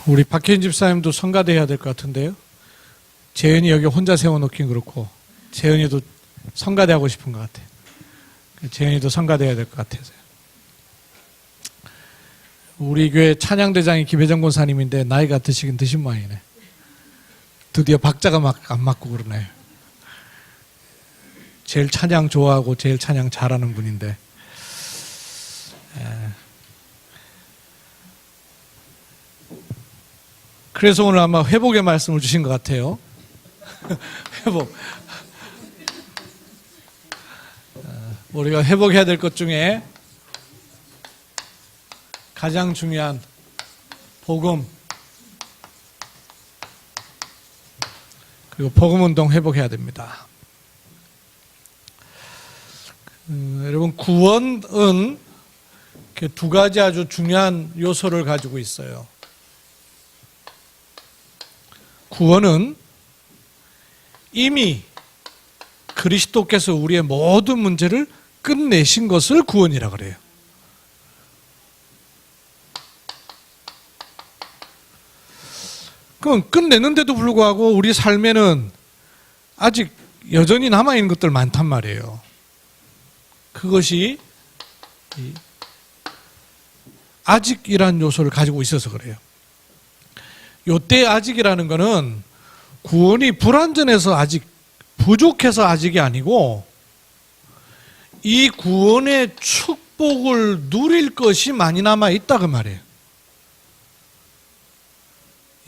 우리 박혜인 집사님도 성가대 해야 될 것 같은데요. 재현이 여기 혼자 세워놓긴 그렇고 재현이도 성가대 하고 싶은 것 같아요. 재현이도 성가대 해야 될 것 같아서. 우리 교회 찬양대장이 김혜정 권사님인데 나이가 드시긴 드신 모양이네. 드디어 박자가 막 안 맞고 그러네. 제일 찬양 좋아하고 제일 찬양 잘하는 분인데. 그래서 오늘 아마 회복의 말씀을 주신 것 같아요. 회복. 우리가 회복해야 될 것 중에 가장 중요한 복음, 그리고 복음운동 회복해야 됩니다. 여러분, 구원은 두 가지 아주 중요한 요소를 가지고 있어요. 구원은 이미 그리스도께서 우리의 모든 문제를 끝내신 것을 구원이라 그래요. 그럼 끝냈는데도 불구하고 우리 삶에는 아직 여전히 남아있는 것들 많단 말이에요. 그것이 아직이라는 요소를 가지고 있어서 그래요. 요때 아직이라는 거는 구원이 불완전해서 아직, 부족해서 아직이 아니고 이 구원의 축복을 누릴 것이 많이 남아있다 그 말이에요.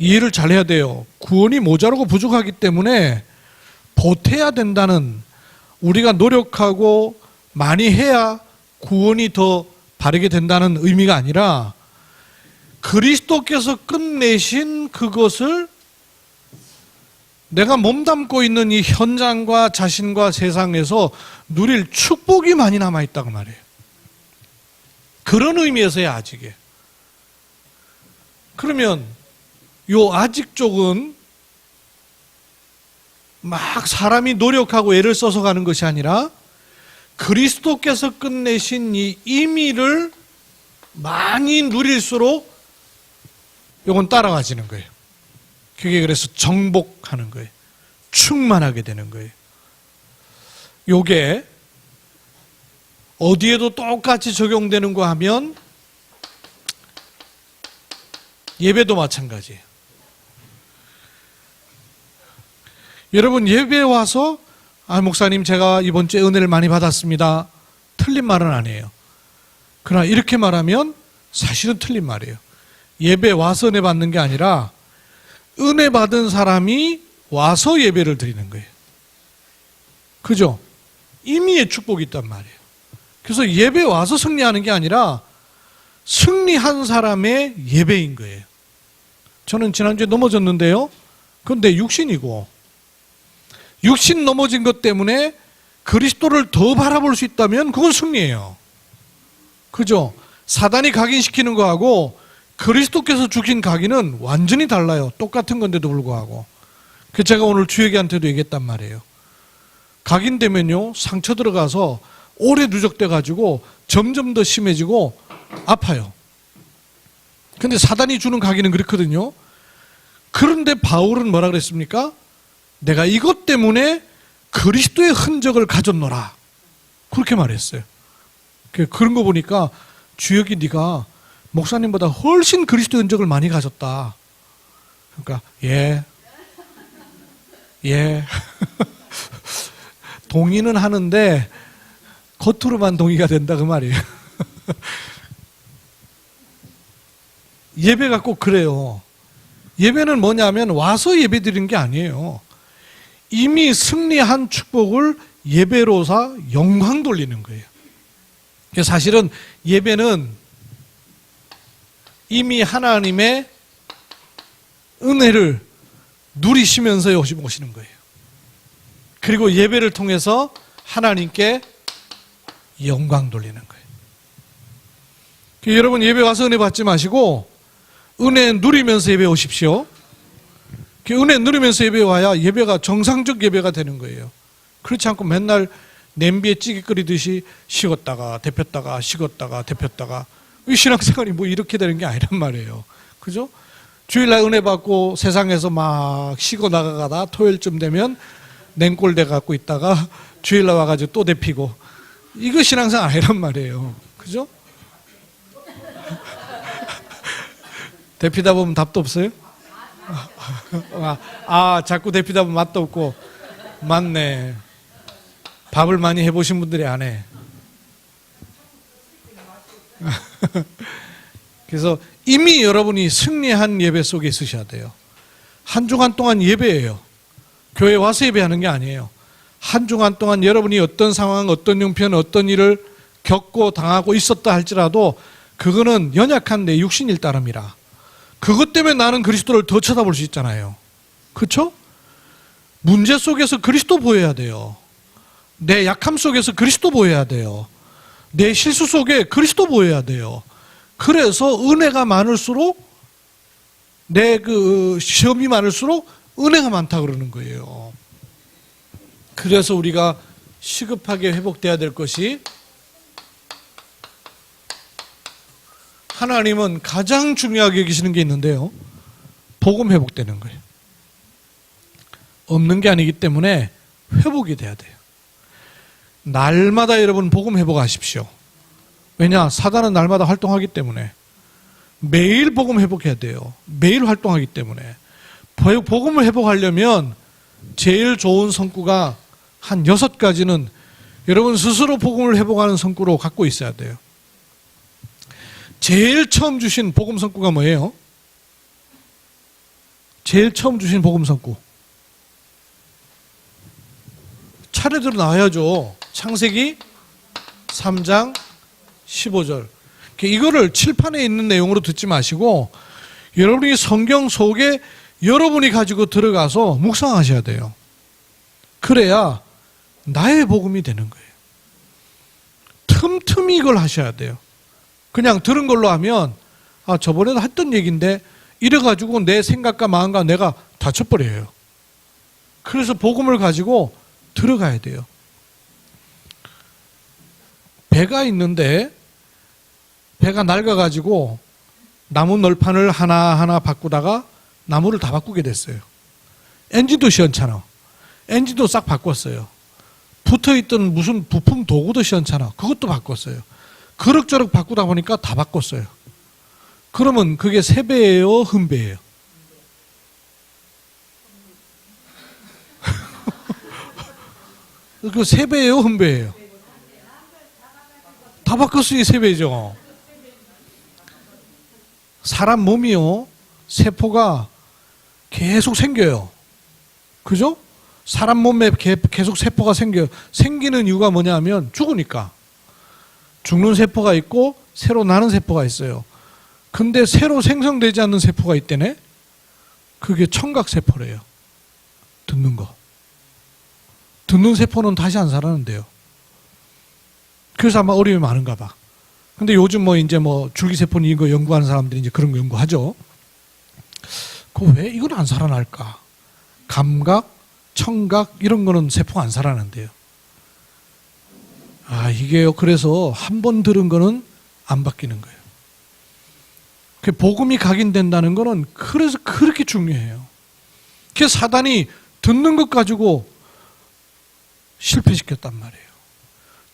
이해를 잘 해야 돼요. 구원이 모자라고 부족하기 때문에 보태야 된다는, 우리가 노력하고 많이 해야 구원이 더 바르게 된다는 의미가 아니라 그리스도께서 끝내신 그것을 내가 몸담고 있는 이 현장과 자신과 세상에서 누릴 축복이 많이 남아있다 그 말이에요. 그런 의미에서의 아직이에요. 그러면 요 아직 쪽은 막 사람이 노력하고 애를 써서 가는 것이 아니라 그리스도께서 끝내신 이 임의를 많이 누릴수록 요건 따라가지는 거예요. 그게 그래서 정복하는 거예요. 충만하게 되는 거예요. 요게 어디에도 똑같이 적용되는 거 하면 예배도 마찬가지예요. 여러분, 예배에 와서 목사님 제가 이번 주에 은혜를 많이 받았습니다. 틀린 말은 아니에요. 그러나 이렇게 말하면 사실은 틀린 말이에요. 예배 와서 은혜 받는 게 아니라 은혜 받은 사람이 와서 예배를 드리는 거예요. 그죠? 임의의 축복이 있단 말이에요. 그래서 예배 와서 승리하는 게 아니라 승리한 사람의 예배인 거예요. 저는 지난주에 넘어졌는데요. 그건 내 육신이고, 육신 넘어진 것 때문에 그리스도를 더 바라볼 수 있다면 그건 승리예요. 그죠? 사단이 각인시키는 거하고 그리스도께서 주신 각인은 완전히 달라요. 똑같은 건데도 불구하고. 그래서 제가 오늘 주역이한테도 얘기했단 말이에요. 각인되면요, 상처 들어가서 오래 누적돼가지고 점점 더 심해지고 아파요. 근데 사단이 주는 각인은 그렇거든요. 그런데 바울은 뭐라 그랬습니까? 내가 이것 때문에 그리스도의 흔적을 가졌노라. 그렇게 말했어요. 그런 거 보니까 주역이 네가 목사님보다 훨씬 그리스도의 흔적을 많이 가졌다. 그러니까 예. 동의는 하는데 겉으로만 동의가 된다 그 말이에요. 예배가 꼭 그래요. 예배는 뭐냐면 와서 예배 드리는 게 아니에요. 이미 승리한 축복을 예배로서 영광 돌리는 거예요. 사실은 예배는 이미 하나님의 은혜를 누리시면서 오시는 거예요. 그리고 예배를 통해서 하나님께 영광 돌리는 거예요. 여러분, 예배 와서 은혜 받지 마시고 은혜 누리면서 예배 오십시오. 은혜 누리면서 예배 와야 예배가 정상적 예배가 되는 거예요. 그렇지 않고 맨날 냄비에 찌개 끓이듯이 식었다가 데폈다가 식었다가 데폈다가, 이 신앙생활이 뭐 이렇게 되는 게 아니란 말이에요. 그죠? 주일날 은혜 받고 세상에서 막 쉬고 나가다 토요일쯤 되면 냉골 돼 갖고 있다가 주일날 와가지고 또 데피고, 이거 신앙생 아니란 말이에요. 그죠? 데피다 보면 답도 없어요? 자꾸 데피다 보면 맛도 없고. 맞네. 밥을 많이 해보신 분들이 안 해. 그래서 이미 여러분이 승리한 예배 속에 있으셔야 돼요. 한 주간 동안 예배예요. 교회 와서 예배하는 게 아니에요. 한 주간 동안 여러분이 어떤 상황, 어떤 형편, 어떤 일을 겪고 당하고 있었다 할지라도 그거는 연약한 내 육신일 따름이라. 그것 때문에 나는 그리스도를 더 쳐다볼 수 있잖아요. 그렇죠? 문제 속에서 그리스도 보여야 돼요. 내 약함 속에서 그리스도 보여야 돼요. 내 실수 속에 그리스도 보여야 돼요. 그래서 은혜가 많을수록, 내 그 시험이 많을수록 은혜가 많다 그러는 거예요. 그래서 우리가 시급하게 회복돼야 될 것이, 하나님은 가장 중요하게 여기시는 게 있는데요, 복음 회복되는 거예요. 없는 게 아니기 때문에 회복이 돼야 돼요. 날마다 여러분 복음 회복하십시오. 왜냐? 사단은 날마다 활동하기 때문에. 매일 복음 회복해야 돼요. 매일 활동하기 때문에. 복음을 회복하려면 제일 좋은 성구가 한 6가지는 여러분 스스로 복음을 회복하는 성구로 갖고 있어야 돼요. 제일 처음 주신 복음 성구가 뭐예요? 제일 처음 주신 복음 성구. 차례대로 나와야죠. 창세기 3장 15절. 이거를 칠판에 있는 내용으로 듣지 마시고 여러분이 성경 속에 여러분이 가지고 들어가서 묵상하셔야 돼요. 그래야 나의 복음이 되는 거예요. 틈틈이 이걸 하셔야 돼요. 그냥 들은 걸로 하면 저번에도 했던 얘기인데 이래가지고 내 생각과 마음과 내가 다쳐버려요. 그래서 복음을 가지고 들어가야 돼요. 배가 있는데 배가 낡아가지고 나무 널판을 하나하나 바꾸다가 나무를 다 바꾸게 됐어요. 엔진도 시원찮아. 엔진도 싹 바꿨어요. 붙어있던 무슨 부품 도구도 시원찮아. 그것도 바꿨어요. 그럭저럭 바꾸다 보니까 다 바꿨어요. 그러면 그게 세배예요, 흠배예요? 그 세배예요, 흠배예요? 다 바꿨으니 세배죠. 사람 몸이요, 세포가 계속 생겨요. 그죠? 사람 몸에 계속 세포가 생겨요. 생기는 이유가 뭐냐면 죽으니까. 죽는 세포가 있고 새로 나는 세포가 있어요. 근데 새로 생성되지 않는 세포가 있대네. 그게 청각세포래요. 듣는 거. 듣는 세포는 다시 안 살아난대요. 그래서 아마 어려움이 많은가 봐. 근데 요즘 이제 줄기세포는 이거 연구하는 사람들이 이제 그런 거 연구하죠. 왜 이건 안 살아날까? 감각, 청각 이런 거는 세포가 안 살아난대요. 이게요. 그래서 한 번 들은 거는 안 바뀌는 거예요. 복음이 각인된다는 거는 그래서 그렇게 중요해요. 그래서 사단이 듣는 것 가지고 실패시켰단 말이에요.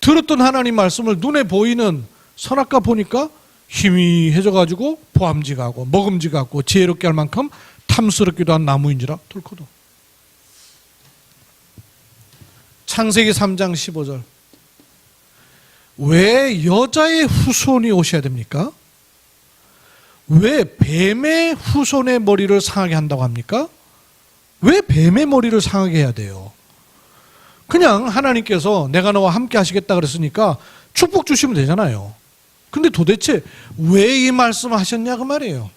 들었던 하나님 말씀을 눈에 보이는 선악과 보니까 희미해져가지고 보암지가고 먹음지가고 지혜롭게 할 만큼 탐스럽기도 한 나무인지라 뚫고도. 창세기 3장 15절. 왜 여자의 후손이 오셔야 됩니까? 왜 뱀의 후손의 머리를 상하게 한다고 합니까? 왜 뱀의 머리를 상하게 해야 돼요? 그냥 하나님께서 내가 너와 함께 하시겠다 그랬으니까 축복 주시면 되잖아요. 근데 도대체 왜 이 말씀을 하셨냐 그 말이에요.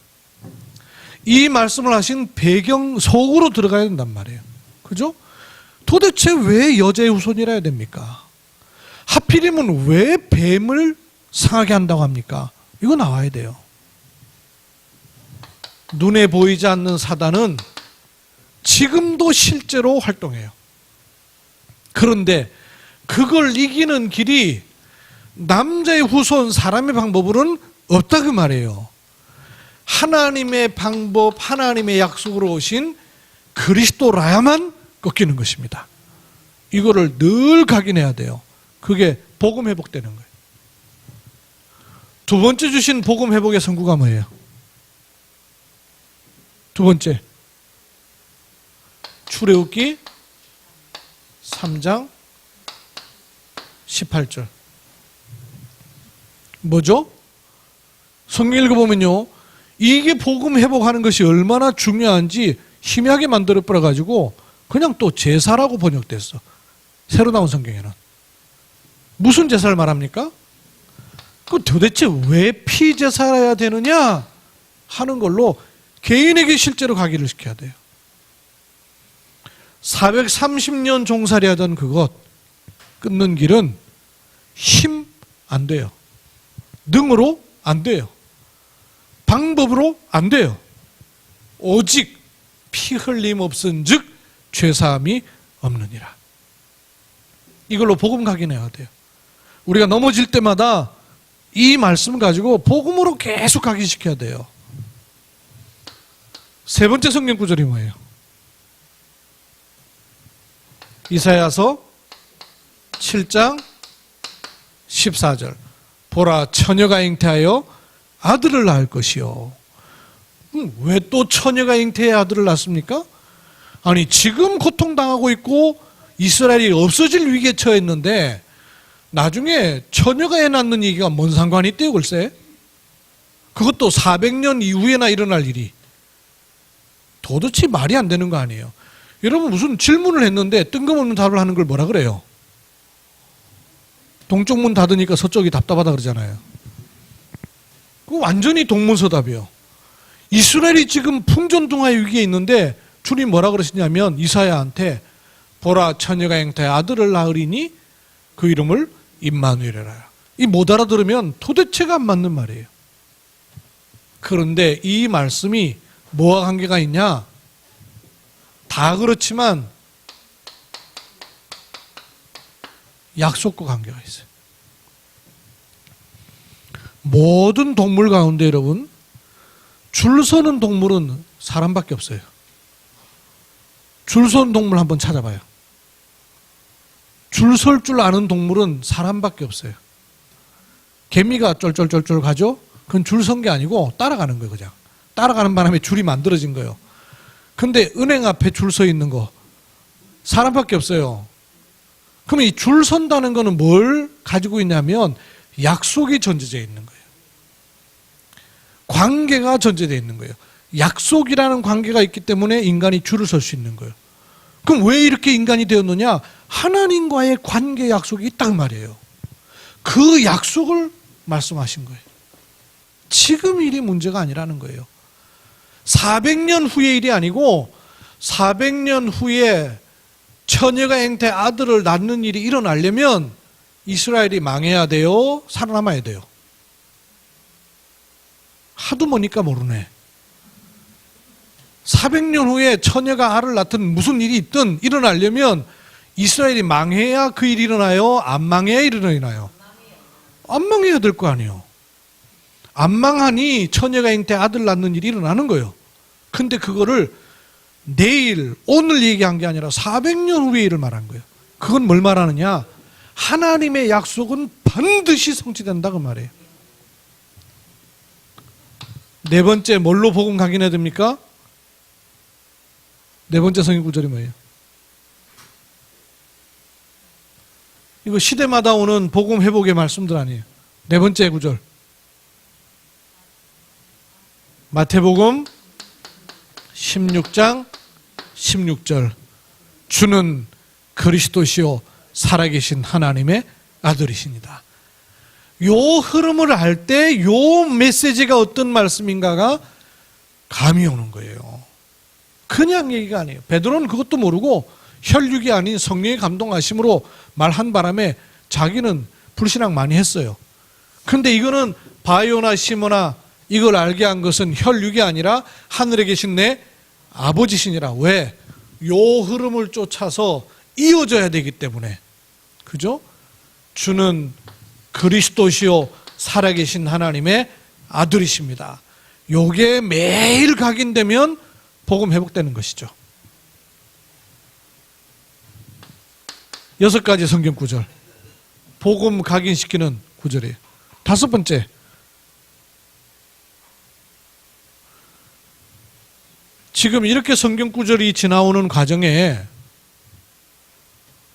이 말씀을 하신 배경 속으로 들어가야 된단 말이에요. 그죠? 도대체 왜 여자의 후손이라 해야 됩니까? 하필이면 왜 뱀을 상하게 한다고 합니까? 이거 나와야 돼요. 눈에 보이지 않는 사단은 지금도 실제로 활동해요. 그런데 그걸 이기는 길이 남자의 후손 사람의 방법으로는 없다 그 말이에요. 하나님의 방법, 하나님의 약속으로 오신 그리스도라야만 꺾이는 것입니다. 이거를 늘 각인해야 돼요. 그게 복음 회복되는 거예요. 두 번째 주신 복음 회복의 선구가 뭐예요? 두 번째, 출애굽기 3장 18절. 뭐죠? 성경 읽어보면요, 이게 복음 회복하는 것이 얼마나 중요한지 희미하게 만들어 버려가지고 그냥 또 제사라고 번역됐어. 새로 나온 성경에는. 무슨 제사를 말합니까? 그 도대체 왜 피제사해야 되느냐 하는 걸로 개인에게 실제로 각인을 시켜야 돼요. 430년 종살이 하던 그것 끊는 길은 힘 안 돼요. 능으로 안 돼요. 방법으로 안 돼요. 오직 피 흘림 없은 즉 죄사함이 없느니라. 이걸로 복음 각인해야 돼요. 우리가 넘어질 때마다 이 말씀 가지고 복음으로 계속 각인시켜야 돼요. 세 번째 성경 구절이 뭐예요? 이사야서 7장 14절. 보라, 처녀가 잉태하여 아들을 낳을 것이요. 왜 또 처녀가 잉태해 아들을 낳습니까? 아니, 지금 고통당하고 있고 이스라엘이 없어질 위기에 처했는데 나중에 처녀가 애 낳는 얘기가 뭔 상관이 있대요, 글쎄? 그것도 400년 이후에나 일어날 일이. 도대체 말이 안 되는 거 아니에요. 여러분, 무슨 질문을 했는데 뜬금없는 답을 하는 걸 뭐라 그래요? 동쪽 문 닫으니까 서쪽이 답답하다 그러잖아요. 그거 완전히 동문서답이에요. 이스라엘이 지금 풍전등화의 위기에 있는데 주님 뭐라 그러시냐면 이사야한테 보라, 처녀가 잉태해 아들을 낳으리니 그 이름을 임마누엘이라. 이 못 알아들으면 도대체가 안 맞는 말이에요. 그런데 이 말씀이 뭐와 관계가 있냐? 다 그렇지만 약속과 관계가 있어요. 모든 동물 가운데 여러분, 줄 서는 동물은 사람밖에 없어요. 줄 서는 동물 한번 찾아봐요. 줄 설 줄 아는 동물은 사람밖에 없어요. 개미가 쫄쫄쫄쫄 가죠? 그건 줄 선 게 아니고 따라가는 거예요, 그냥. 따라가는 바람에 줄이 만들어진 거예요. 근데 은행 앞에 줄 서 있는 거 사람밖에 없어요. 그럼 이 줄 선다는 거는 뭘 가지고 있냐면 약속이 전제되어 있는 거예요. 관계가 전제되어 있는 거예요. 약속이라는 관계가 있기 때문에 인간이 줄을 설 수 있는 거예요. 그럼 왜 이렇게 인간이 되었느냐? 하나님과의 관계 약속이 있단 말이에요. 그 약속을 말씀하신 거예요. 지금 일이 문제가 아니라는 거예요. 400년 후의 일이 아니고 400년 후에 처녀가 잉태 아들을 낳는 일이 일어나려면 이스라엘이 망해야 돼요? 살아남아야 돼요? 하도 보니까 모르네. 400년 후에 처녀가 알을 낳든 무슨 일이 있든 일어나려면 이스라엘이 망해야 그 일이 일어나요? 안 망해야 일어나요? 안 망해야 될 거 아니에요. 안 망하니 처녀가 잉태 아들 낳는 일이 일어나는 거예요. 근데 그거를 내일, 오늘 얘기한 게 아니라 400년 후의 일을 말한 거예요. 그건 뭘 말하느냐? 하나님의 약속은 반드시 성취된다 그 말이에요. 네 번째, 뭘로 복음 각인해야 됩니까? 네 번째 성경 구절이 뭐예요? 이거 시대마다 오는 복음 회복의 말씀들 아니에요. 네 번째 구절. 마태복음 16장 16절. 주는 그리스도시요 살아계신 하나님의 아들이십니다. 요 흐름을 알 때 요 메시지가 어떤 말씀인가가 감이 오는 거예요. 그냥 얘기가 아니에요. 베드로는 그것도 모르고 혈육이 아닌 성령의 감동하심으로 말한 바람에 자기는 불신앙 많이 했어요. 그런데 이거는 바요나 시모나 이걸 알게 한 것은 혈육이 아니라 하늘에 계신 내 아버지시니라. 왜? 요 흐름을 쫓아서 이어져야 되기 때문에. 그죠? 주는 그리스도시요 살아계신 하나님의 아들이십니다. 요게 매일 각인되면 복음 회복되는 것이죠. 6가지 성경 구절. 복음 각인시키는 구절이에요. 5번째. 지금 이렇게 성경 구절이 지나오는 과정에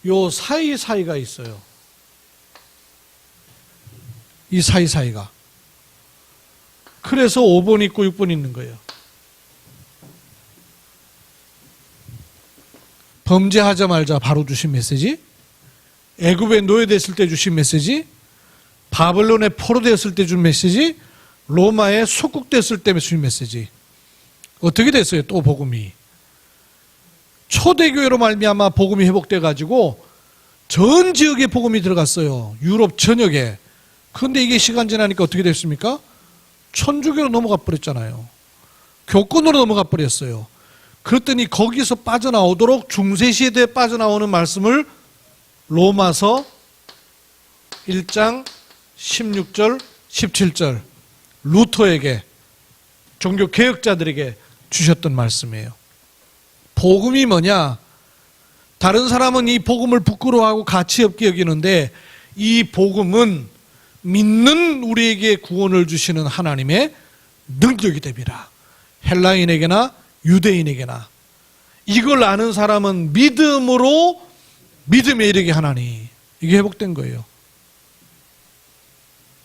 요 사이사이가 있어요. 이 사이사이가. 그래서 5번 있고 6번 있는 거예요. 범죄하자마자 바로 주신 메시지, 애굽에 노예됐을 때 주신 메시지, 바벨론에 포로되었을 때 준 메시지, 로마에 속국됐을 때 주신 메시지. 어떻게 됐어요? 또 복음이. 초대교회로 말미암아 복음이 회복돼 가지고 전 지역에 복음이 들어갔어요. 유럽 전역에. 그런데 이게 시간 지나니까 어떻게 됐습니까? 천주교로 넘어가 버렸잖아요. 교권으로 넘어가 버렸어요. 그랬더니 거기서 빠져나오도록 중세시대에 빠져나오는 말씀을 로마서 1장 16절 17절 루터에게, 종교개혁자들에게 주셨던 말씀이에요. 복음이 뭐냐? 다른 사람은 이 복음을 부끄러워하고 가치없게 여기는데 이 복음은 믿는 우리에게 구원을 주시는 하나님의 능력이 됩니다. 헬라인에게나 유대인에게나. 이걸 아는 사람은 믿음으로 믿음에 이르게 하나니. 이게 회복된 거예요.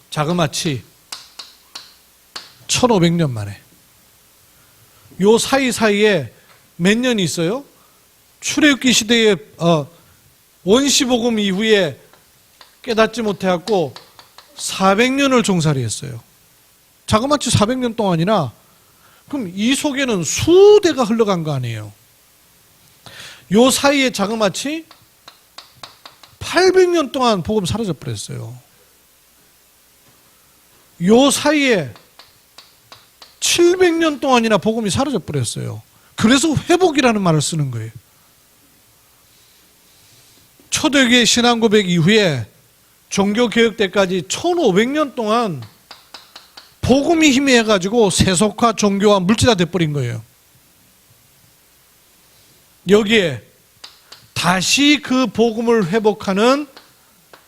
자그마치 1500년 만에. 요 사이사이에 몇 년이 있어요? 출애굽기 시대에 원시복음 이후에 깨닫지 못해갖고 400년을 종살이 했어요. 자그마치 400년 동안이나. 그럼 이 속에는 수대가 흘러간 거 아니에요. 요 사이에 자그마치 800년 동안 복음 사라져 버렸어요. 요 사이에 700년 동안이나 복음이 사라져 버렸어요. 그래서 회복이라는 말을 쓰는 거예요. 초대교회 신앙고백 이후에 종교개혁 때까지 1500년 동안 복음이 희미해가지고 세속화, 종교화, 물질화 돼버린 거예요. 여기에 다시 그 복음을 회복하는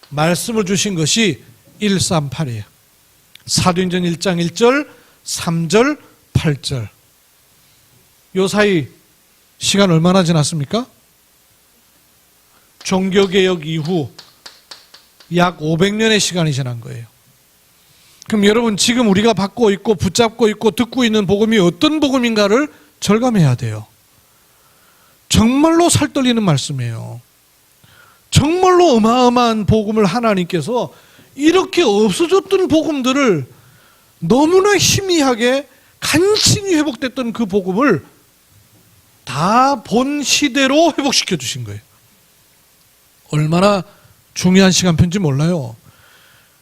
말씀을 주신 것이 138이에요. 사도행전 1장 1절, 3절, 8절. 요 사이 시간 얼마나 지났습니까? 종교개혁 이후 약 500년의 시간이 지난 거예요. 그럼 여러분, 지금 우리가 받고 있고 붙잡고 있고 듣고 있는 복음이 어떤 복음인가를 절감해야 돼요. 정말로 살떨리는 말씀이에요. 정말로 어마어마한 복음을 하나님께서 이렇게 없어졌던 복음들을 너무나 희미하게 간신히 회복됐던 그 복음을 다 본 시대로 회복시켜 주신 거예요. 얼마나 중요한 시간표인지 몰라요.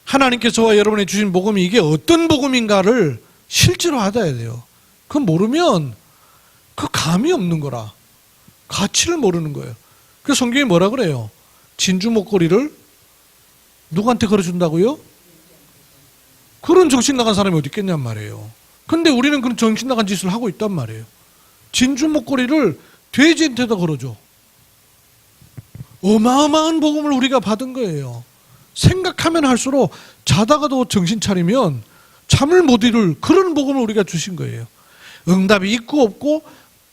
하나님께서 저와 여러분이 주신 복음이 이게 어떤 복음인가를 실제로 알아야 돼요. 그거 모르면 그 감이 없는 거라. 가치를 모르는 거예요. 그래서 성경이 뭐라 그래요? 진주 목걸이를 누구한테 걸어준다고요? 그런 정신 나간 사람이 어디 있겠냔 말이에요. 근데 우리는 그런 정신 나간 짓을 하고 있단 말이에요. 진주 목걸이를 돼지한테다 걸어줘. 어마어마한 복음을 우리가 받은 거예요. 생각하면 할수록 자다가도 정신 차리면 잠을 못 이룰 그런 복음을 우리가 주신 거예요. 응답이 있고 없고,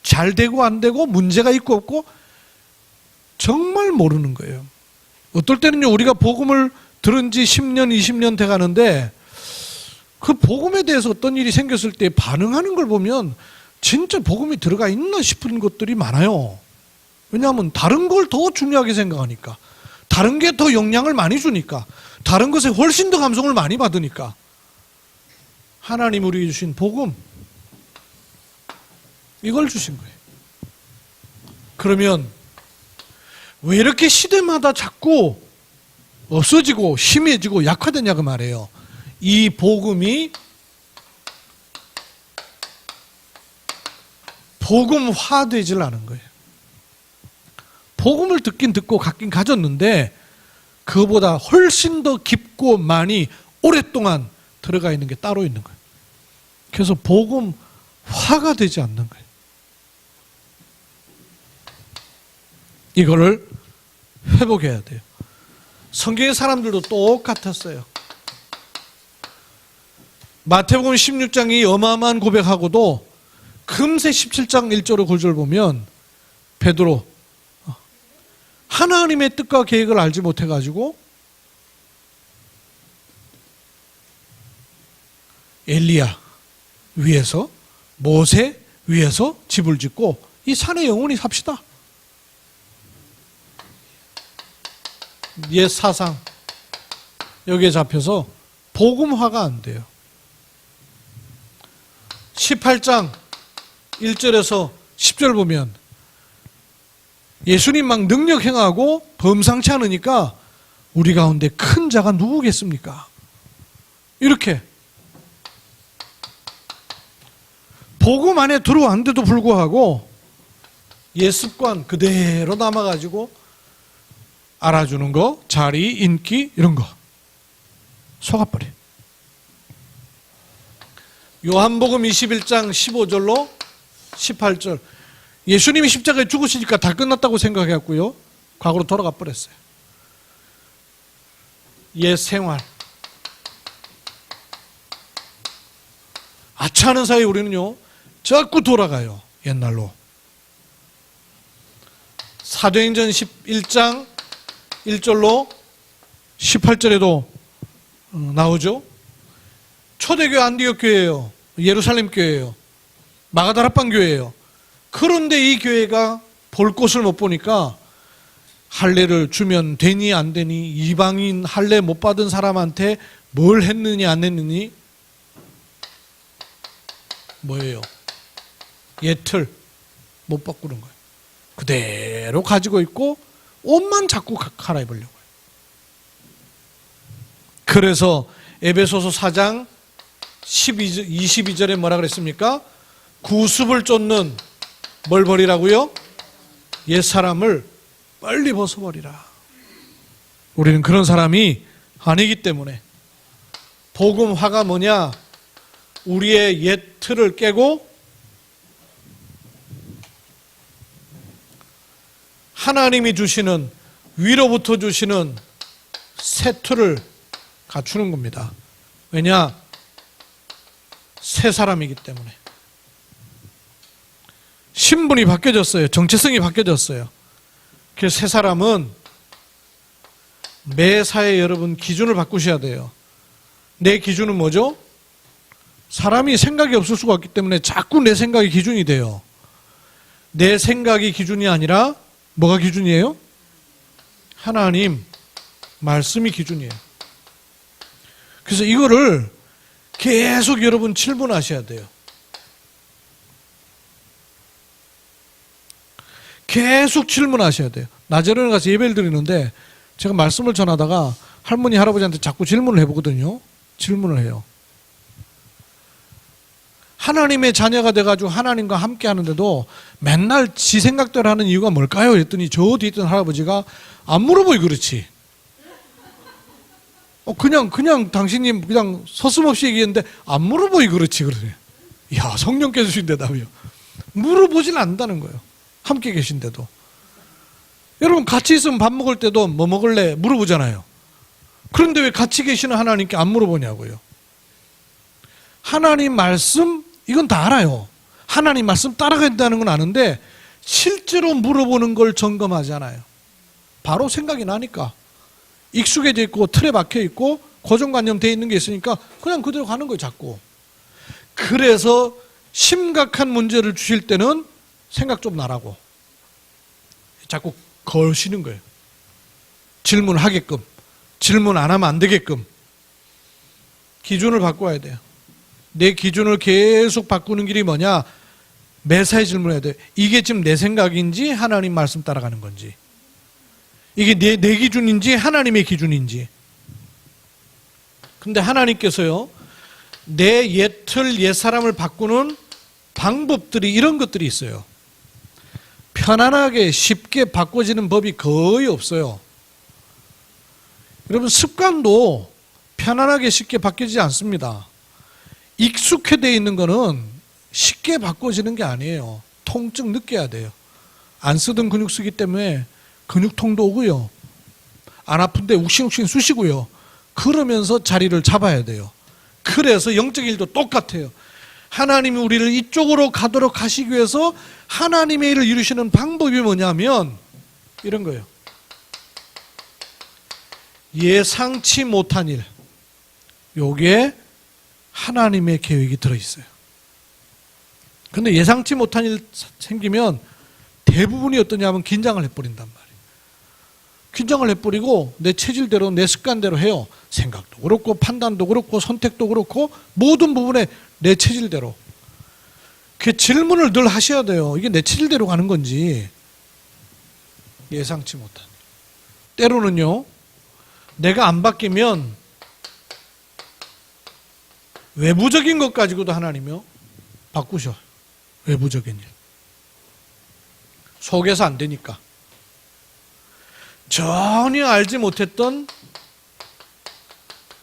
잘 되고 안 되고, 문제가 있고 없고, 정말 모르는 거예요. 어떨 때는요, 우리가 복음을 들은 지 10년, 20년 돼 가는데 그 복음에 대해서 어떤 일이 생겼을 때 반응하는 걸 보면 진짜 복음이 들어가 있나 싶은 것들이 많아요. 왜냐하면 다른 걸 더 중요하게 생각하니까, 다른 게 더 영향을 많이 주니까, 다른 것에 훨씬 더 감성을 많이 받으니까. 하나님 우리에게 주신 복음, 이걸 주신 거예요. 그러면 왜 이렇게 시대마다 자꾸 없어지고 심해지고 약화되냐 그 말이에요. 이 복음이 복음화되질 않은 거예요. 복음을 듣긴 듣고 갖긴 가졌는데 그거보다 훨씬 더 깊고 많이 오랫동안 들어가 있는 게 따로 있는 거예요. 그래서 복음화가 되지 않는 거예요. 이거를 회복해야 돼요. 성경의 사람들도 똑같았어요. 마태복음 16장이 어마어마한 고백하고도 금세 17장 1절의 구절 보면 베드로 하나님의 뜻과 계획을 알지 못해가지고 엘리야 위에서 모세 위에서 집을 짓고 이 산에 영원히 삽시다. 옛 사상 여기에 잡혀서 복음화가 안 돼요. 18장 1절에서 10절 보면 예수님 막 능력 행하고 범상치 않으니까 우리 가운데 큰 자가 누구겠습니까? 이렇게 복음 안에 들어왔는데도 불구하고 옛 습관 그대로 남아가지고 알아주는 거, 자리, 인기 이런 거 속아버려. 요한복음 21장 15절로 18절 예수님이 십자가에 죽으시니까 다 끝났다고 생각했고요. 과거로 돌아가 버렸어요. 옛 생활 아차하는 사이에 우리는요 자꾸 돌아가요. 옛날로. 사도행전 11장 1절로 18절에도 나오죠. 초대교회 안디옥 교회예요. 예루살렘 교회예요. 마가다락방 교회예요. 그런데 이 교회가 볼 곳을 못 보니까 할례를 주면 되니 안 되니, 이방인 할례 못 받은 사람한테 뭘 했느니 안 했느니 뭐예요? 예틀 못 바꾸는 거예요. 그대로 가지고 있고 옷만 자꾸 갈아입으려고 해요. 그래서 에베소서 4장 22절에 뭐라 그랬습니까? 구습을 쫓는 뭘 버리라고요? 옛사람을 빨리 벗어버리라. 우리는 그런 사람이 아니기 때문에 복음화가 뭐냐? 우리의 옛 틀을 깨고 하나님이 주시는 위로부터 주시는 새 틀을 갖추는 겁니다. 왜냐? 새 사람이기 때문에. 신분이 바뀌어졌어요. 정체성이 바뀌어졌어요. 그래서 새 사람은 매사에 여러분 기준을 바꾸셔야 돼요. 내 기준은 뭐죠? 사람이 생각이 없을 수가 없기 때문에 자꾸 내 생각이 기준이 돼요. 내 생각이 기준이 아니라 뭐가 기준이에요? 하나님 말씀이 기준이에요. 그래서 이거를 계속 여러분 질문하셔야 돼요. 계속 질문하셔야 돼요. 낮에는 가서 예배를 드리는데 제가 말씀을 전하다가 할머니 할아버지한테 자꾸 질문을 해보거든요. 질문을 해요. 하나님의 자녀가 돼가지고 하나님과 함께 하는데도 맨날 지 생각대로 하는 이유가 뭘까요? 그랬더니 저 뒤에 있던 할아버지가 안 물어보이 그렇지. 그냥 당신님 그냥 서슴없이 얘기했는데 안 물어보이 그렇지 그러네. 이야 성령께서 주신 대답이요. 물어보진 않는다는 거예요. 함께 계신데도. 여러분 같이 있으면 밥 먹을 때도 뭐 먹을래 물어보잖아요. 그런데 왜 같이 계시는 하나님께 안 물어보냐고요. 하나님 말씀 이건 다 알아요. 하나님 말씀 따라가야 된다는 건 아는데 실제로 물어보는 걸 점검하지 않아요. 바로 생각이 나니까 익숙해져 있고 틀에 박혀 있고 고정관념 돼 있는 게 있으니까 그냥 그대로 가는 거예요. 자꾸. 그래서 심각한 문제를 주실 때는 생각 좀 나라고 자꾸 거시는 거예요. 질문하게끔, 질문 안 하면 안 되게끔 기준을 바꿔야 돼요. 내 기준을 계속 바꾸는 길이 뭐냐? 매사에 질문해야 돼요. 이게 지금 내 생각인지 하나님 말씀 따라가는 건지, 이게 내 기준인지 하나님의 기준인지. 근데 하나님께서요 내 옛틀 옛사람을 바꾸는 방법들이 이런 것들이 있어요. 편안하게 쉽게 바꿔지는 법이 거의 없어요. 여러분 습관도 편안하게 쉽게 바뀌지 않습니다. 익숙해져 있는 거는 쉽게 바꿔지는 게 아니에요. 통증 느껴야 돼요. 안 쓰던 근육 쓰기 때문에 근육통도 오고요. 안 아픈데 욱신욱신 쑤시고요. 그러면서 자리를 잡아야 돼요. 그래서 영적 일도 똑같아요. 하나님이 우리를 이쪽으로 가도록 하시기 위해서 하나님의 일을 이루시는 방법이 뭐냐면 이런 거예요. 예상치 못한 일. 요게 하나님의 계획이 들어있어요. 근데 예상치 못한 일 생기면 대부분이 어떠냐면 긴장을 해버린단 말이에요. 긴장을 해버리고 내 체질대로 내 습관대로 해요. 생각도 그렇고 판단도 그렇고 선택도 그렇고 모든 부분에 내 체질대로. 그 질문을 늘 하셔야 돼요. 이게 내 체질대로 가는 건지 예상치 못한. 때로는요. 내가 안 바뀌면 외부적인 것 가지고도 하나님이요. 바꾸셔. 외부적인 일. 속에서 안 되니까. 전혀 알지 못했던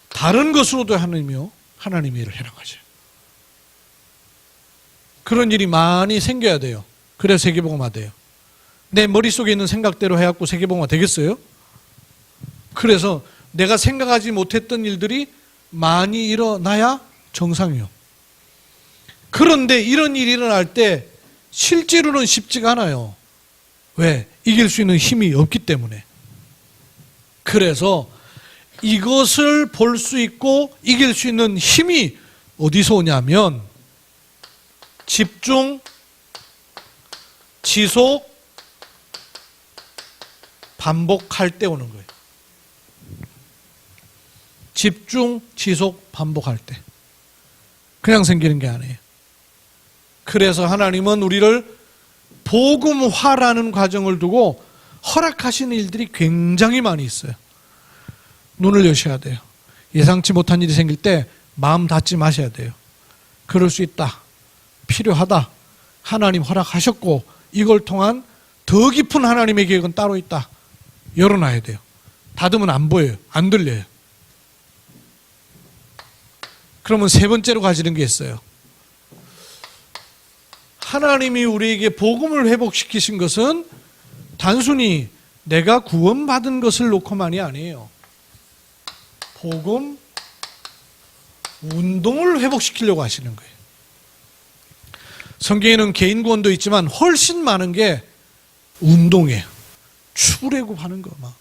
다른 것으로도 하나님이 일을 해나가셔요. 그런 일이 많이 생겨야 돼요. 그래야 세계복음화 돼요. 내 머릿속에 있는 생각대로 해갖고 세계복음화 되겠어요? 그래서 내가 생각하지 못했던 일들이 많이 일어나야 정상이요. 그런데 이런 일이 일어날 때 실제로는 쉽지가 않아요. 왜? 이길 수 있는 힘이 없기 때문에. 그래서 이것을 볼 수 있고 이길 수 있는 힘이 어디서 오냐면 집중, 지속, 반복할 때 오는 거예요. 집중, 지속, 반복할 때. 그냥 생기는 게 아니에요. 그래서 하나님은 우리를 복음화라는 과정을 두고 허락하시는 일들이 굉장히 많이 있어요. 눈을 여셔야 돼요. 예상치 못한 일이 생길 때 마음 닫지 마셔야 돼요. 그럴 수 있다. 필요하다. 하나님 허락하셨고 이걸 통한 더 깊은 하나님의 계획은 따로 있다. 열어놔야 돼요. 닫으면 안 보여요. 안 들려요. 그러면 세 번째로 가지는 게 있어요. 하나님이 우리에게 복음을 회복시키신 것은 단순히 내가 구원받은 것을 놓고만이 아니에요. 복음 운동을 회복시키려고 하시는 거예요. 성경에는 개인 구원도 있지만 훨씬 많은 게 운동이에요. 출애굽하는 거 막.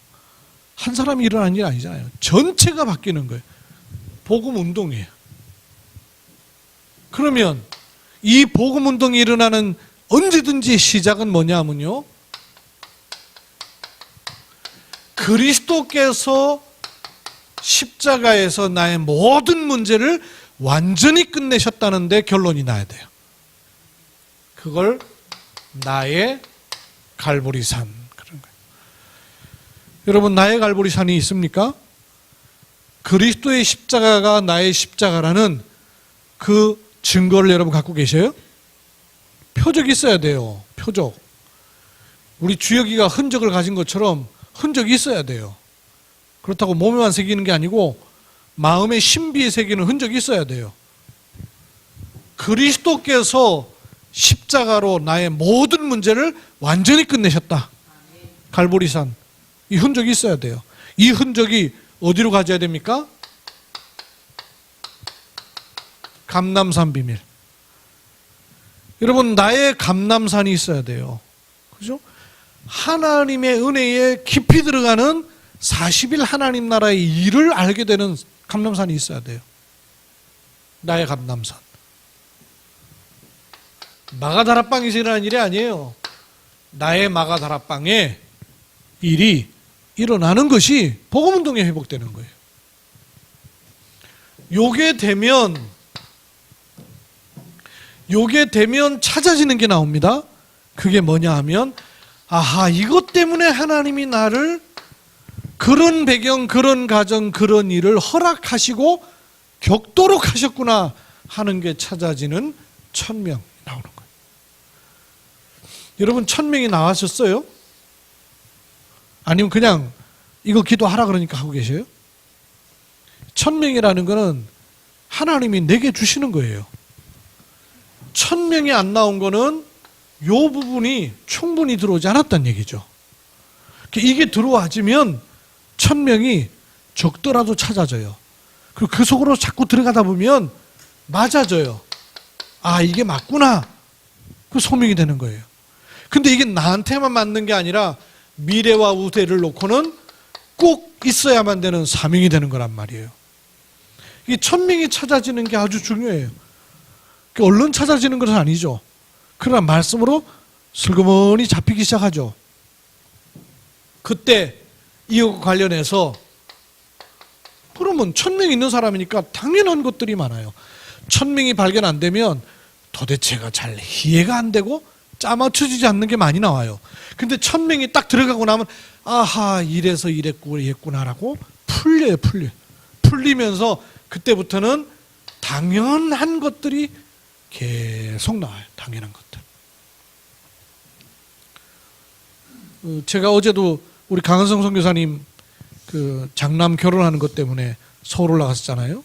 한 사람이 일어나는 일 아니잖아요. 전체가 바뀌는 거예요. 복음 운동이에요. 그러면 이 복음 운동이 일어나는 언제든지 시작은 뭐냐면요. 그리스도께서 십자가에서 나의 모든 문제를 완전히 끝내셨다는데 결론이 나야 돼요. 그걸 나의 갈보리산 그런 거예요. 여러분 나의 갈보리산이 있습니까? 그리스도의 십자가가 나의 십자가라는 그 증거를 여러분 갖고 계셔요? 표적이 있어야 돼요. 표적. 우리 주여기가 흔적을 가진 것처럼 흔적이 있어야 돼요. 그렇다고 몸에만 새기는 게 아니고 마음의 신비에 새기는 흔적이 있어야 돼요. 그리스도께서 십자가로 나의 모든 문제를 완전히 끝내셨다. 갈보리산. 이 흔적이 있어야 돼요. 이 흔적이 어디로 가져야 됩니까? 감람산 비밀. 여러분 나의 감람산이 있어야 돼요. 그죠? 하나님의 은혜에 깊이 들어가는 40일 하나님 나라의 일을 알게 되는 감람산이 있어야 돼요. 나의 감람산. 마가다락방에서 일어나는 일이 아니에요. 나의 마가다락방에 일이 일어나는 것이 복음운동에 회복되는 거예요. 요게 되면 찾아지는 게 나옵니다. 그게 뭐냐 하면 아하 이것 때문에 하나님이 나를 그런 배경, 그런 가정, 그런 일을 허락하시고 겪도록 하셨구나 하는 게 찾아지는 1000명 나오는 거예요. 여러분 1000명이 나왔었어요? 아니면 그냥 이거 기도하라 그러니까 하고 계셔요? 1000명이라는 거는 하나님이 내게 주시는 거예요. 1000명이 안 나온 거는 요 부분이 충분히 들어오지 않았다는 얘기죠. 이게 들어와지면 1000명이 적더라도 찾아져요. 그리고 그 속으로 자꾸 들어가다 보면 맞아져요. 아, 이게 맞구나. 그 소명이 되는 거예요. 근데 이게 나한테만 맞는 게 아니라 미래와 우대를 놓고는 꼭 있어야만 되는 사명이 되는 거란 말이에요. 이 1000명이 찾아지는 게 아주 중요해요. 얼른 찾아지는 것은 아니죠. 그러나 말씀으로 슬그머니 잡히기 시작하죠. 그때 이와 관련해서 그러면 1000명 있는 사람이니까 당연한 것들이 많아요. 1000명이 발견 안 되면 도대체가 잘 이해가 안 되고 짜맞춰지지 않는 게 많이 나와요. 근데 1000명이 딱 들어가고 나면 아하, 이래서 이랬구나라고 풀려요. 풀리면서 그때부터는 당연한 것들이 계속 나와요. 당연한 것들. 제가 어제도 우리 강은성 선교사님 그 장남 결혼하는 것 때문에 서울 올라갔었잖아요.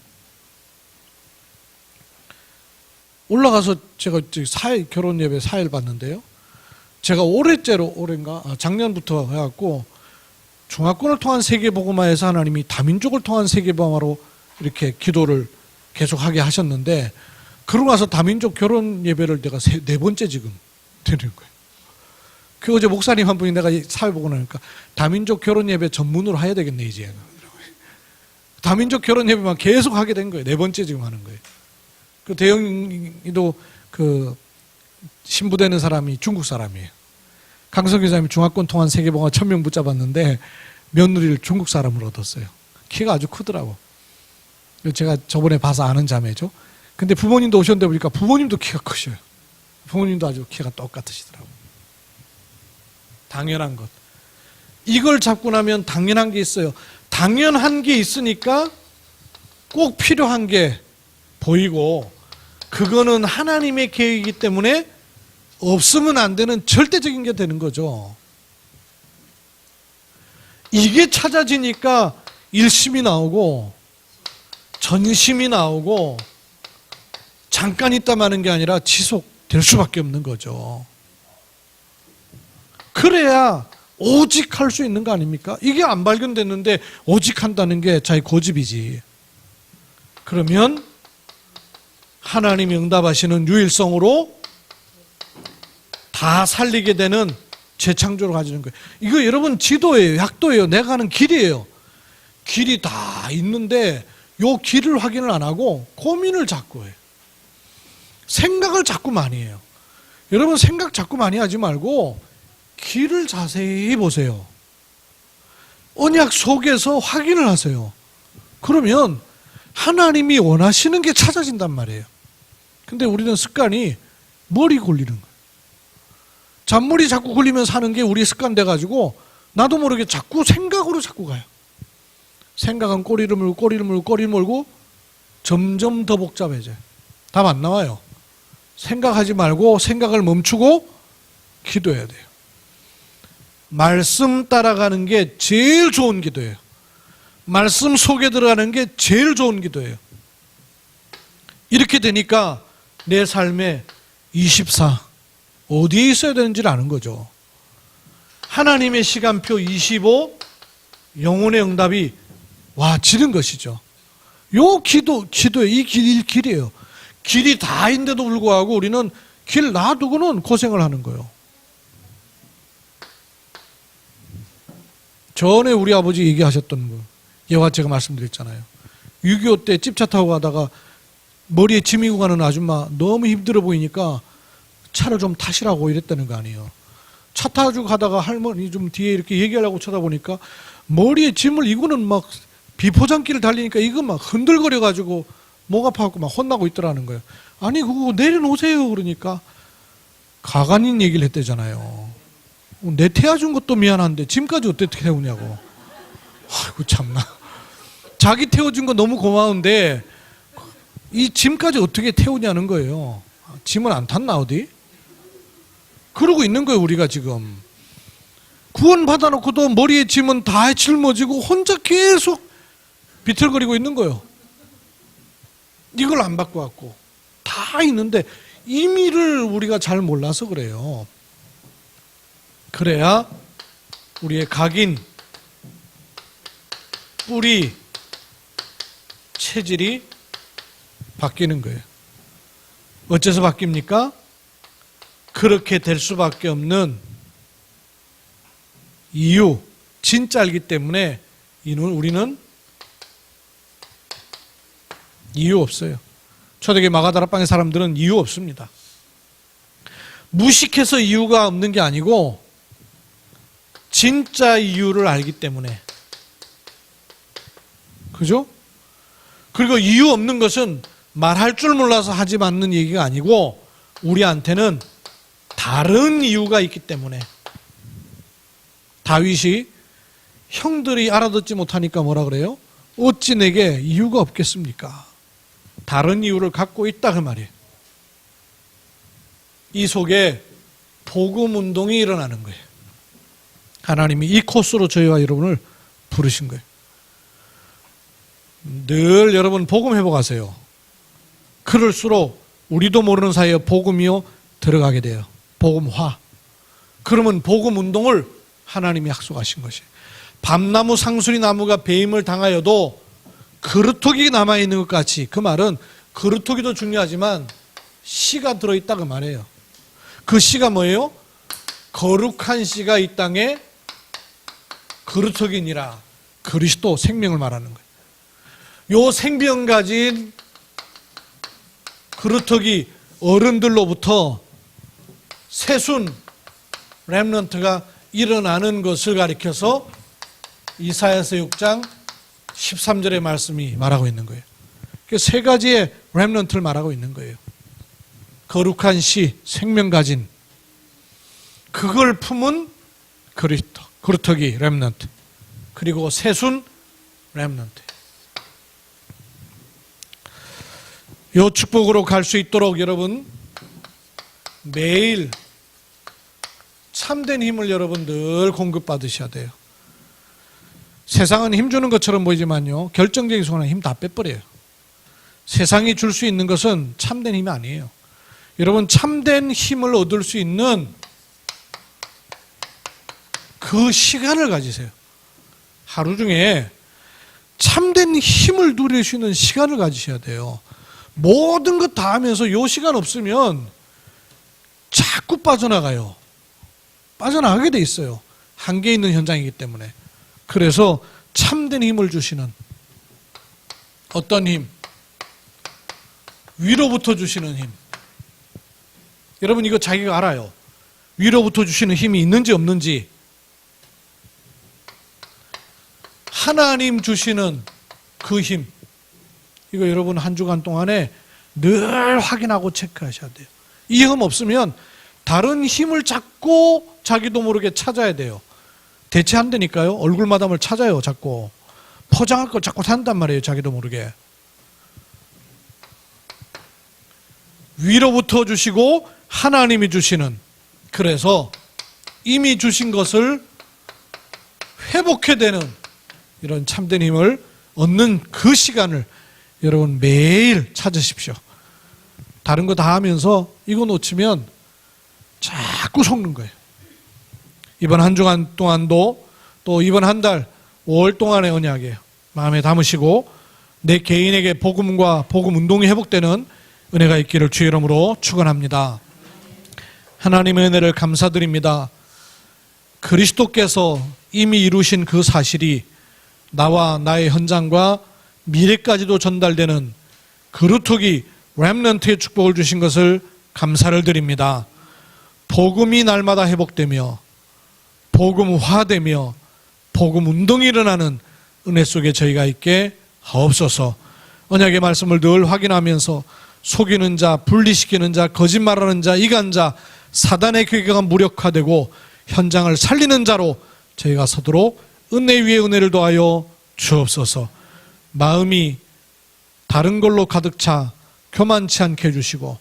올라가서 제가 결혼 예배 4일 봤는데요. 제가 올해인가 작년부터 해갖고 중화권을 통한 세계복음화에서 하나님이 다민족을 통한 세계복음화로 이렇게 기도를 계속하게 하셨는데, 그러고 나서 다민족 결혼 예배를 내가 4번째 지금 드리는 거예요. 그 어제 목사님 한 분이 내가 사회 보고 나니까 다민족 결혼 예배 전문으로 해야 되겠네 이제. 다민족 결혼 예배만 계속 하게 된 거예요. 4번째 지금 하는 거예요. 그 대영이도 그 신부되는 사람이 중국 사람이에요. 강성 기자님이 중화권 통한 세계복음화 1000명 붙잡았는데 며느리를 중국 사람으로 얻었어요. 키가 아주 크더라고. 제가 저번에 봐서 아는 자매죠. 근데 부모님도 오셨는데 보니까 부모님도 키가 크셔요. 부모님도 아주 키가 똑같으시더라고요. 당연한 것. 이걸 잡고 나면 당연한 게 있어요. 당연한 게 있으니까 꼭 필요한 게 보이고, 그거는 하나님의 계획이기 때문에 없으면 안 되는 절대적인 게 되는 거죠. 이게 찾아지니까 일심이 나오고 전심이 나오고 잠깐 있다 마는 게 아니라 지속될 수밖에 없는 거죠. 그래야 오직 할 수 있는 거 아닙니까? 이게 안 발견됐는데 오직 한다는 게 자기 고집이지. 그러면 하나님이 응답하시는 유일성으로 다 살리게 되는 재창조를 가지는 거예요. 이거 여러분 지도예요. 약도예요. 내가 가는 길이에요. 길이 다 있는데 요 길을 확인을 안 하고 고민을 자꾸 해요. 생각을 자꾸 많이 해요. 여러분 생각 자꾸 많이 하지 말고 길을 자세히 보세요. 언약 속에서 확인을 하세요. 그러면 하나님이 원하시는 게 찾아진단 말이에요. 근데 우리는 습관이 머리 굴리는 거예요. 잔머리 자꾸 굴리면 사는 게 우리 습관 돼가지고 나도 모르게 자꾸 생각으로 자꾸 가요. 생각은 꼬리를 물고 점점 더 복잡해져요. 답 안 나와요. 생각하지 말고 생각을 멈추고 기도해야 돼요. 말씀 따라가는 게 제일 좋은 기도예요. 말씀 속에 들어가는 게 제일 좋은 기도예요. 이렇게 되니까 내 삶에 24 어디에 있어야 되는지를 아는 거죠. 하나님의 시간표 25 영혼의 응답이 와지는 것이죠. 요 기도의 이 길이에요. 길이 다 있는데도 불구하고 우리는 길 놔두고는 고생을 하는 거예요. 전에 우리 아버지 얘기하셨던 거 예화 제가 말씀드렸잖아요. 6.25 때 집차 타고 가다가 머리에 짐이고 가는 아줌마 너무 힘들어 보이니까 차를 좀 타시라고 이랬다는 거 아니에요. 차 타고 가다가 할머니 좀 뒤에 이렇게 얘기하려고 쳐다보니까 머리에 짐을 이거는 막 비포장길을 달리니까 이거 막 흔들거려가지고 목 아파갖고 막 혼나고 있더라는 거예요. 아니 그거 내려놓으세요. 그러니까 가관인 얘기를 했대잖아요. 내 태워준 것도 미안한데 짐까지 어떻게 태우냐고. 아이고 참나. 자기 태워준 거 너무 고마운데 이 짐까지 어떻게 태우냐는 거예요. 짐은 안 탔나 어디? 그러고 있는 거예요 우리가 지금. 구원 받아놓고도 머리에 짐은 다 짊어지고 혼자 계속 비틀거리고 있는 거예요. 이걸 안 받고 왔고 다 있는데 의미를 우리가 잘 몰라서 그래요. 그래야 우리의 각인, 뿌리, 체질이 바뀌는 거예요. 어째서 바뀝니까? 그렇게 될 수밖에 없는 이유, 진짜 알기 때문에 우리는 이유 없어요. 초대교회 마가다락방의 사람들은 이유 없습니다. 무식해서 이유가 없는 게 아니고 진짜 이유를 알기 때문에. 그죠? 그리고 이유 없는 것은 말할 줄 몰라서 하지 않는 얘기가 아니고 우리한테는 다른 이유가 있기 때문에. 다윗이 형들이 알아듣지 못하니까 뭐라 그래요? 어찌 내게 이유가 없겠습니까? 다른 이유를 갖고 있다 그 말이에요. 이 속에 복음 운동이 일어나는 거예요. 하나님이 이 코스로 저희와 여러분을 부르신 거예요. 늘 여러분 복음 회복하세요. 그럴수록 우리도 모르는 사이에 복음이요 들어가게 돼요. 복음화. 그러면 복음 운동을 하나님이 약속하신 것이에요. 밤나무 상수리 나무가 배임을 당하여도 그루터기 남아있는 것 같이, 그 말은 그루터기도 중요하지만 씨가 들어있다 그 말이에요. 그 씨가 뭐예요? 거룩한 씨가 이 땅에 그루터기니라. 그리스도 생명을 말하는 거예요. 요 생명 가진 그루터기 어른들로부터 새순 렘넌트가 일어나는 것을 가리켜서 이사야서 6장 13절의 말씀이 말하고 있는 거예요. 세 가지의 렘넌트를 말하고 있는 거예요. 거룩한 씨, 생명 가진, 그걸 품은 그리스도, 그루터기 렘넌트, 그리고 새순 렘넌트. 요 축복으로 갈 수 있도록 여러분 매일 참된 힘을 여러분 늘 공급받으셔야 돼요. 세상은 힘주는 것처럼 보이지만요, 결정적인 순간에 힘 다 빼버려요. 세상이 줄 수 있는 것은 참된 힘이 아니에요. 여러분 참된 힘을 얻을 수 있는 그 시간을 가지세요. 하루 중에 참된 힘을 누릴 수 있는 시간을 가지셔야 돼요. 모든 것 다 하면서 요 시간 없으면 자꾸 빠져나가요. 빠져나가게 돼 있어요. 한계 있는 현장이기 때문에. 그래서 참된 힘을 주시는, 어떤 힘? 위로부터 주시는 힘. 여러분 이거 자기가 알아요. 위로부터 주시는 힘이 있는지 없는지. 하나님 주시는 그 힘. 이거 여러분 한 주간 동안에 늘 확인하고 체크하셔야 돼요. 이 힘 없으면 다른 힘을 자꾸 자기도 모르게 찾아야 돼요. 대체 안 되니까요. 얼굴마담을 찾아요. 자꾸. 포장할 걸 자꾸 산단 말이에요. 자기도 모르게. 위로부터 주시고 하나님이 주시는, 그래서 이미 주신 것을 회복해야 되는 이런 참된 힘을 얻는 그 시간을 여러분 매일 찾으십시오. 다른 거 다 하면서 이거 놓치면 자꾸 속는 거예요. 이번 한 주간 동안도 또 이번 한 달 5월 동안의 언약이에요. 마음에 담으시고 내 개인에게 복음과 복음 운동이 회복되는 은혜가 있기를 주의 이름으로 축원합니다. 하나님의 은혜를 감사드립니다. 그리스도께서 이미 이루신 그 사실이 나와 나의 현장과 미래까지도 전달되는 그루터기 렘넌트의 축복을 주신 것을 감사를 드립니다. 복음이 날마다 회복되며 복음화되며 복음 운동이 일어나는 은혜 속에 저희가 있게 하옵소서. 언약의 말씀을 늘 확인하면서 속이는 자, 분리시키는 자, 거짓말하는 자, 이간자, 사단의 괴계가 무력화되고 현장을 살리는 자로 저희가 서도록 은혜 위에 은혜를 더하여 주옵소서. 마음이 다른 걸로 가득 차 교만치 않게 해주시고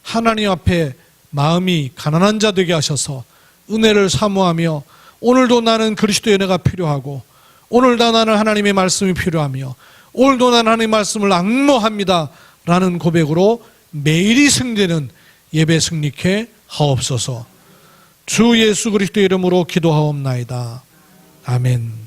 하나님 앞에 마음이 가난한 자 되게 하셔서 은혜를 사모하며 오늘도 나는 그리스도의 은혜가 필요하고 오늘도 나는 하나님의 말씀이 필요하며 오늘도 나는 하나님의 말씀을 앙모합니다 라는 고백으로 매일이 승리되는 예배 승리케 하옵소서. 주 예수 그리스도의 이름으로 기도하옵나이다. 아멘.